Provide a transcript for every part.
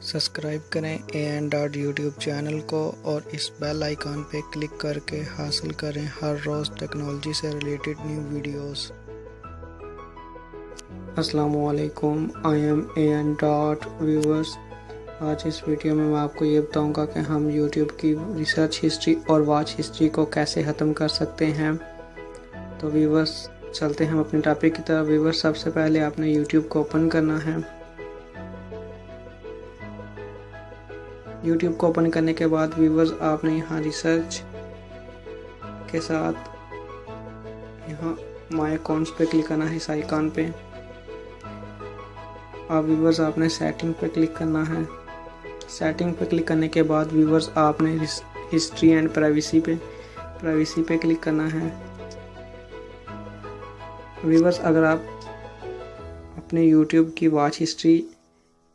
Subscribe करें AN YouTube channel को और इस बेल आइकॉन पे क्लिक करके हासिल करें हर रोज़ टेक्नोलॉजी से रिलेटेड न्यू वीडियोस। अस्सलामुअलैकुम, आई एम AN व्यूवर्स। आज इस वीडियो में मैं आपको ये बताऊंगा कि हम YouTube की रिसर्च हिस्ट्री और वॉच हिस्ट्री को कैसे ख़त्म कर सकते हैं। तो व्यूवर्स चलते हैं हम अपने टॉपिक की तरफ। व्यूवर्स सबसे पहले आपने YouTube को ओपन करना है। YouTube को ओपन करने के बाद व्यूवर्स आपने यहाँ रिसर्च के साथ यहाँ माय अकाउंट्स पे क्लिक करना है, इस आइकॉन पे। अब व्यूवर्स आपने सेटिंग पे क्लिक करना है। सेटिंग पे क्लिक करने के बाद व्यूवर्स आपने हिस्ट्री एंड प्राइवेसी पे क्लिक करना है। व्यूवर्स अगर आप अपने YouTube की वॉच हिस्ट्री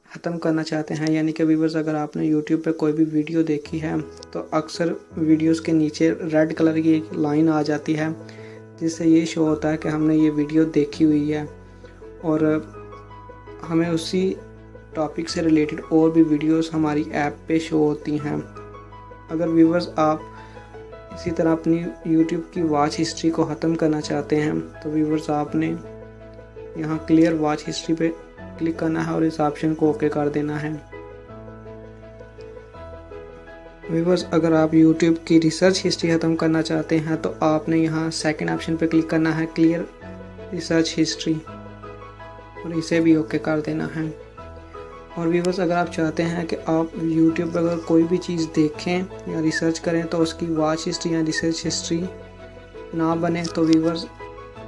ख़त्म करना चाहते हैं, यानी कि व्यूवर्स अगर आपने YouTube पे कोई भी वीडियो देखी है तो अक्सर वीडियोस के नीचे रेड कलर की एक लाइन आ जाती है, जिससे ये शो होता है कि हमने ये वीडियो देखी हुई है और हमें उसी टॉपिक से रिलेटेड और भी वीडियोस हमारी ऐप पे शो होती हैं। अगर व्यूवर्स आप इसी तरह अपनी YouTube की वॉच हिस्ट्री को ख़त्म करना चाहते हैं तो व्यूवर्स आपने यहाँ क्लियर वॉच हिस्ट्री पे क्लिक करना है और इस ऑप्शन को ओके कर देना है। व्यूवर्स अगर आप YouTube की रिसर्च हिस्ट्री ख़त्म करना चाहते हैं तो आपने यहाँ सेकंड ऑप्शन पे क्लिक करना है, क्लियर रिसर्च हिस्ट्री, और इसे भी ओके कर देना है। और व्यूवर्स अगर आप चाहते हैं कि आप YouTube पर अगर कोई भी चीज़ देखें या रिसर्च करें तो उसकी वॉच हिस्ट्री या रिसर्च हिस्ट्री ना बने, तो व्यूवर्स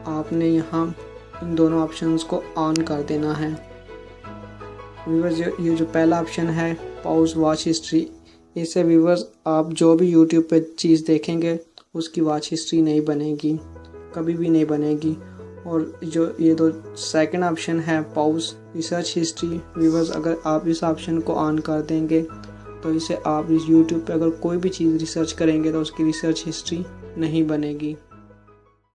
आपने यहाँ इन दोनों ऑप्शंस को ऑन कर देना है। व्यूवर्स ये जो पहला ऑप्शन है पॉज वॉच हिस्ट्री, इससे व्यूवर्स आप जो भी YouTube पे चीज़ देखेंगे उसकी वॉच हिस्ट्री नहीं बनेगी, कभी भी नहीं बनेगी। और जो ये दो सेकंड ऑप्शन है पॉज रिसर्च हिस्ट्री, व्यूवर्स अगर आप इस ऑप्शन को ऑन कर देंगे तो इसे आप इस YouTube पे अगर कोई भी चीज़ रिसर्च करेंगे तो उसकी रिसर्च हिस्ट्री नहीं बनेगी।